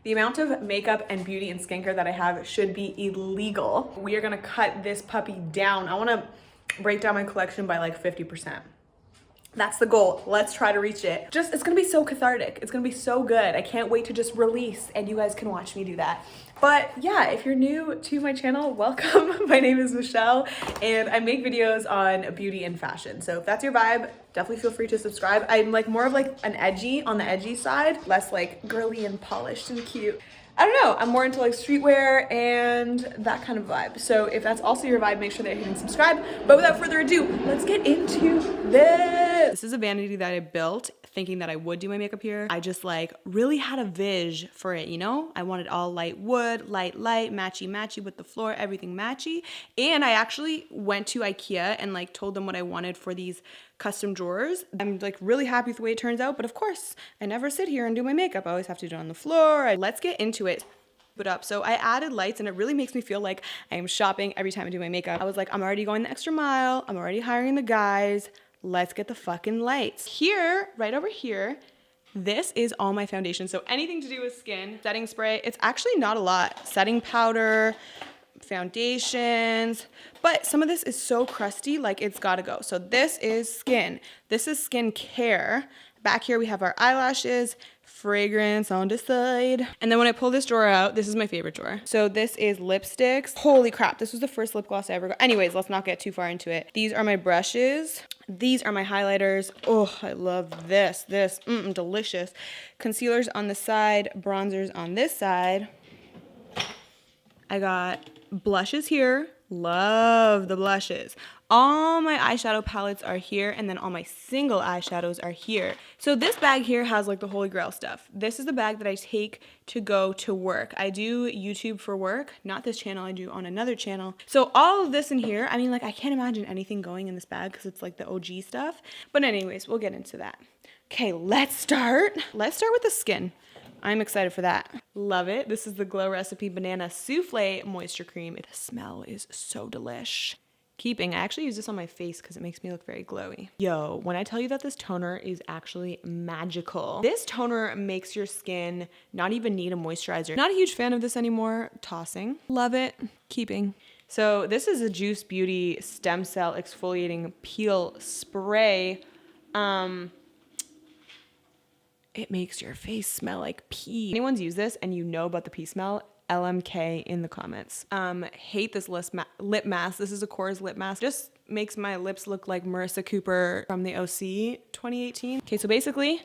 The amount of makeup and beauty and skincare that I have should be illegal. We are gonna cut this puppy down. I wanna break down my collection by like 50%. That's the goal. Let's try to reach it. It's gonna be so cathartic. It's gonna be so good. I can't wait to just release and you guys can watch me do that. But yeah, if you're new to my channel, welcome. My name is Michelle and I make videos on beauty and fashion. So if that's your vibe, definitely feel free to subscribe. I'm like more of like an on the edgy side, less like girly and polished and cute. I don't know, I'm more into like streetwear and that kind of vibe. So if that's also your vibe, make sure that you're hitting subscribe. But without further ado, let's get into this. This is a vanity that I built thinking that I would do my makeup here. I just like really had a vision for it, you know? I wanted all light wood, light, matchy with the floor, everything matchy. And I actually went to IKEA and like told them what I wanted for these custom drawers. I'm like really happy with the way it turns out, but of course, I never sit here and do my makeup. I always have to do it on the floor. Let's get into it. Put up. So I added lights and it really makes me feel like I am shopping every time I do my makeup. I was like, I'm already going the extra mile. I'm already hiring the guys. Let's get the fucking lights. Here, right over here, this is all my foundation. So anything to do with skin, setting spray, it's actually not a lot. Setting powder, foundations, but some of this is so crusty, like it's gotta go. So this is skin. This is skincare. Back here we have our eyelashes, fragrance on the side. And then when I pull this drawer out, this is my favorite drawer. So this is lipsticks. Holy crap, this was the first lip gloss I ever got. Anyways, let's not get too far into it. These are my brushes. These are my highlighters. Oh, I love this. Delicious. Concealers on the side, bronzers on this side. I got blushes here. Love the blushes. All my eyeshadow palettes are here, and then all my single eyeshadows are here. So this bag here has like the holy grail stuff. This is the bag that I take to go to work. I do YouTube for work, not this channel, I do on another channel. So all of this in here, I mean, like I can't imagine anything going in this bag because it's like the OG stuff. But anyways, we'll get into that. Okay, let's start. Let's start with the skin. I'm excited for that. Love it. This is the Glow Recipe Banana Souffle Moisture Cream. The smell is so delish. I actually use this on my face because it makes me look very glowy. Yo, when I tell you that this toner is actually magical. This toner makes your skin not even need a moisturizer. Not a huge fan of this anymore. Tossing. Love it. So this is a Juice Beauty Stem Cell Exfoliating Peel Spray. It makes your face smell like pee. If anyone's used this and you know about the pee smell, LMK in the comments. Hate this lip mask. This is a Korres lip mask. Just makes my lips look like Marissa Cooper from the OC 2018. Okay, so basically,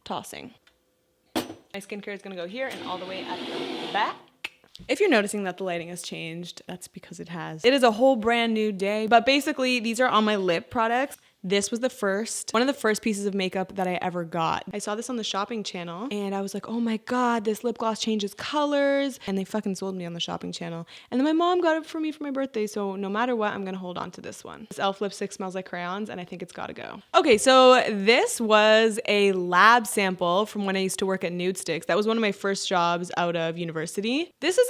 tossing. My skincare is gonna go here and all the way at the back. If you're noticing that the lighting has changed, that's because it has. It is a whole brand new day, but basically these are all my lip products. This was one of the first pieces of makeup that I ever got. I saw this on the shopping channel and I was like, oh my God, this lip gloss changes colors. And they fucking sold me on the shopping channel. And then my mom got it for me for my birthday. So no matter what, I'm gonna hold on to this one. This e.l.f. lipstick smells like crayons and I think it's gotta go. Okay, so this was a lab sample from when I used to work at Nude Sticks. That was one of my first jobs out of university. This is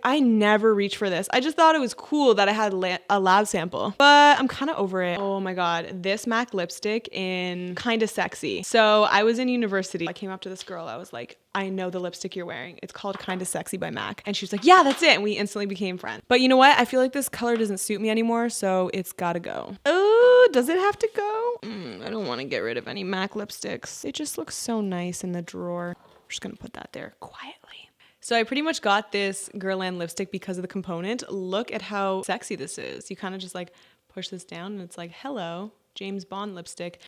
I never reached for this. I just thought it was cool that I had a lab sample, but I'm kind of over it. Oh my God, this MAC lipstick in Kinda Sexy. So I was in university. I came up to this girl. I was like, I know the lipstick you're wearing. It's called Kinda Sexy by MAC. And she was like, yeah, that's it. And we instantly became friends. But you know what? I feel like this color doesn't suit me anymore. So it's gotta go. Oh, does it have to go? I don't want to get rid of any MAC lipsticks. It just looks so nice in the drawer. I'm just gonna put that there quietly. So I pretty much got this Guerlain lipstick because of the component. Look at how sexy this is. You kind of just like push this down and it's like, hello, James Bond lipstick.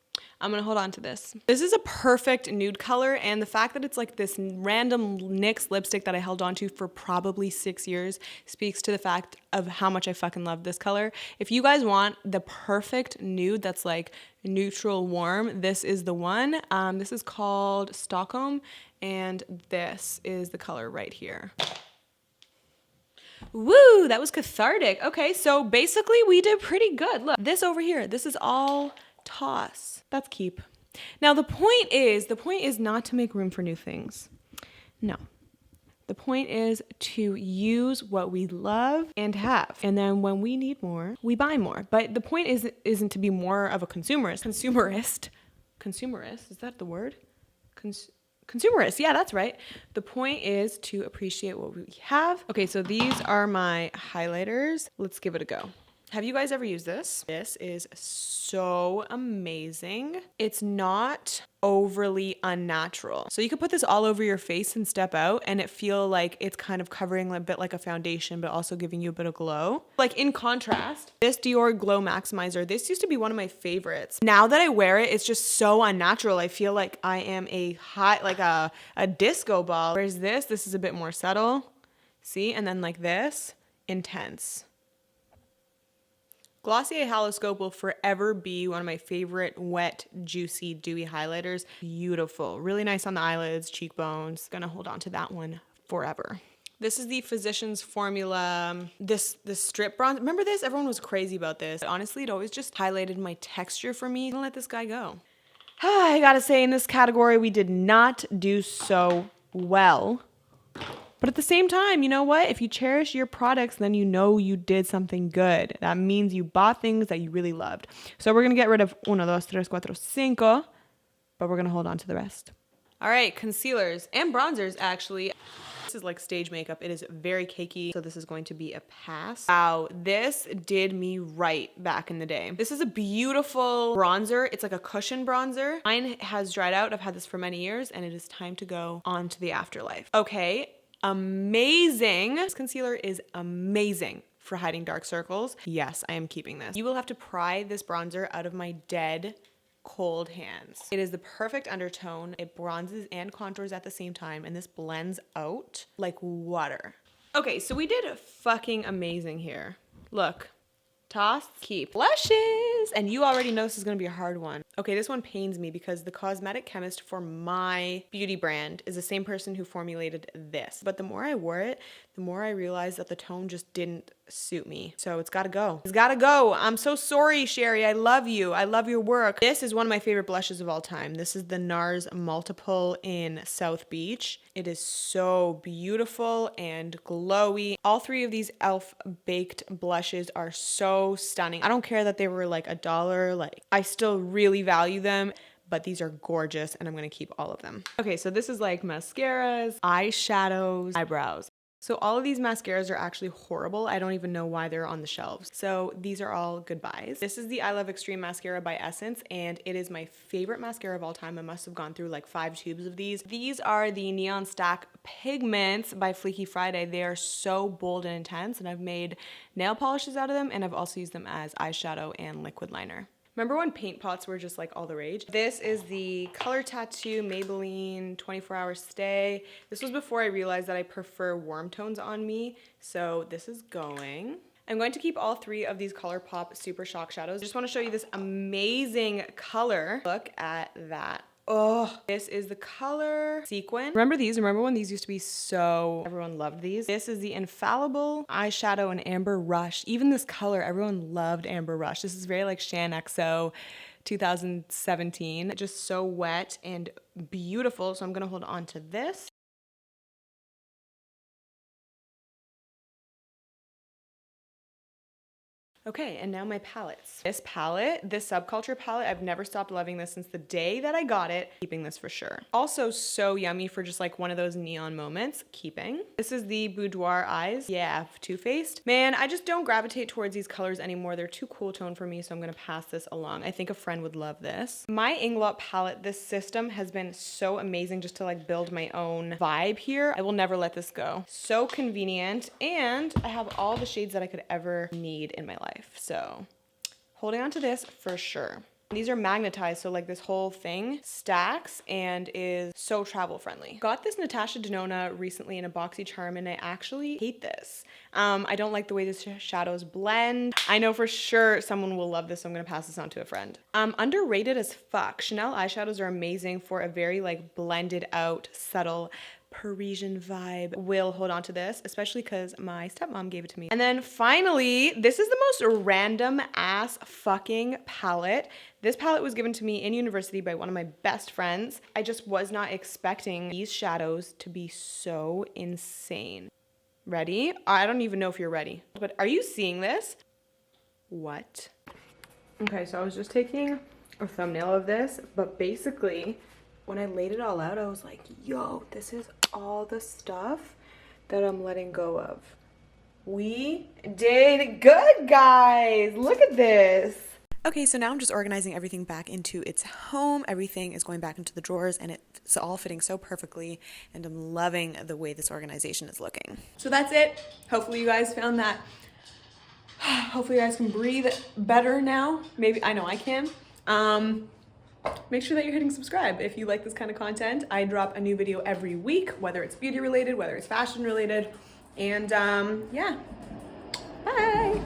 I'm gonna hold on to this. This is a perfect nude color, and the fact that it's like this random NYX lipstick that I held on to for probably 6 years speaks to the fact of how much I fucking love this color. If you guys want the perfect nude that's like neutral warm, this is the one. This is called Stockholm, and this is the color right here. Woo, that was cathartic. Okay, so basically we did pretty good. Look, this over here, this is all toss. That's keep. Now the point is not to make room for new things. No. The point is to use what we love and have. And then when we need more, we buy more. But the point isn't to be more of a consumerist. Consumerist, is that the word? consumerist. Yeah, that's right. The point is to appreciate what we have. Okay, so these are my highlighters. Let's give it a go. Have you guys ever used this? This is so amazing. It's not overly unnatural. So you could put this all over your face and step out and it feel like it's kind of covering a bit like a foundation, but also giving you a bit of glow. Like in contrast, this Dior Glow Maximizer, this used to be one of my favorites. Now that I wear it, it's just so unnatural. I feel like I am a disco ball. Whereas this is a bit more subtle. See? And then like this, intense. Glossier Haloscope will forever be one of my favorite wet, juicy, dewy highlighters. Beautiful. Really nice on the eyelids, cheekbones. Gonna hold on to that one forever. This is the Physicians Formula, this strip bronze. Remember this? Everyone was crazy about this. Honestly, it always just highlighted my texture for me. I'm gonna let this guy go. I gotta say, in this category, we did not do so well. But at the same time, you know what? If you cherish your products, then you know you did something good. That means you bought things that you really loved. So we're going to get rid of 1, 2, 3, 4, 5, but we're going to hold on to the rest. All right, concealers and bronzers, actually. This is like stage makeup. It is very cakey, so this is going to be a pass. Wow, this did me right back in the day. This is a beautiful bronzer. It's like a cushion bronzer. Mine has dried out. I've had this for many years, and it is time to go on to the afterlife. Okay. Amazing. This concealer is amazing for hiding dark circles. Yes, I am keeping this. You will have to pry this bronzer out of my dead cold hands. It is the perfect undertone. It bronzes and contours at the same time, and this blends out like water. Okay, so we did fucking amazing here. Look. Toss, keep. Blushes! And you already know this is gonna be a hard one. Okay, this one pains me because the cosmetic chemist for my beauty brand is the same person who formulated this. But the more I wore it, the more I realized that the tone just didn't suit me. So it's gotta go. It's gotta go. I'm so sorry, Sherry. I love you. I love your work. This is one of my favorite blushes of all time. This is the NARS Multiple in South Beach. It is so beautiful and glowy. All 3 of these e.l.f. baked blushes are so stunning. I don't care that they were like $1. Like, I still really value them, but these are gorgeous and I'm gonna keep all of them. Okay, so this is like mascaras, eyeshadows, eyebrows. So all of these mascaras are actually horrible. I don't even know why they're on the shelves. So these are all goodbyes. This is the I Love Extreme Mascara by Essence, and it is my favorite mascara of all time. I must have gone through like 5 tubes of these. These are the Neon Stack Pigments by Fleeky Friday. They are so bold and intense, and I've made nail polishes out of them, and I've also used them as eyeshadow and liquid liner. Remember when paint pots were just like all the rage? This is the Color Tattoo Maybelline 24-hour stay. This was before I realized that I prefer warm tones on me. So this is going. I'm going to keep all 3 of these ColourPop Super Shock Shadows. I just want to show you this amazing color. Look at that. Oh, this is the color Sequin. Remember these? Remember when these used to be so, everyone loved these? This is the Infallible Eyeshadow in Amber Rush. Even this color, everyone loved Amber Rush. This is very like Shan XO 2017. Just so wet and beautiful. So I'm gonna hold on to this. Okay, and now my palettes. This palette, this Subculture palette, I've never stopped loving this since the day that I got it. Keeping this for sure. Also so yummy for just like one of those neon moments. Keeping. This is the Boudoir Eyes. Yeah, Too Faced. Man, I just don't gravitate towards these colors anymore. They're too cool tone for me, so I'm gonna pass this along. I think a friend would love this. My Inglot palette, this system has been so amazing just to like build my own vibe here. I will never let this go. So convenient, and I have all the shades that I could ever need in my life. So holding on to this for sure. These are magnetized, so like this whole thing stacks and is so travel friendly. Got this Natasha Denona recently in a boxy charm, and I actually hate this. I don't like the way the shadows blend. I know for sure someone will love this, so I'm gonna pass this on to a friend. Underrated as fuck. Chanel eyeshadows are amazing for a very like blended out, subtle Parisian vibe. Will hold on to this, especially because my stepmom gave it to me. And then finally, this is the most random ass fucking palette. This palette was given to me in university by one of my best friends. I just was not expecting these shadows to be so insane. Ready? I don't even know if you're ready, but are you seeing this? What? Okay, so I was just taking a thumbnail of this, but basically when I laid it all out, I was like, yo, this is all the stuff that I'm letting go of. We did good, guys. Look at this. Okay, so now I'm just organizing everything back into its home. Everything is going back into the drawers and it's all fitting so perfectly, and I'm loving the way this organization is looking. So that's it. Hopefully you guys found that. Hopefully you guys can breathe better now. Maybe, I know I can. Make sure that you're hitting subscribe if you like this kind of content. I drop a new video every week, whether it's beauty related, whether it's fashion related. And yeah,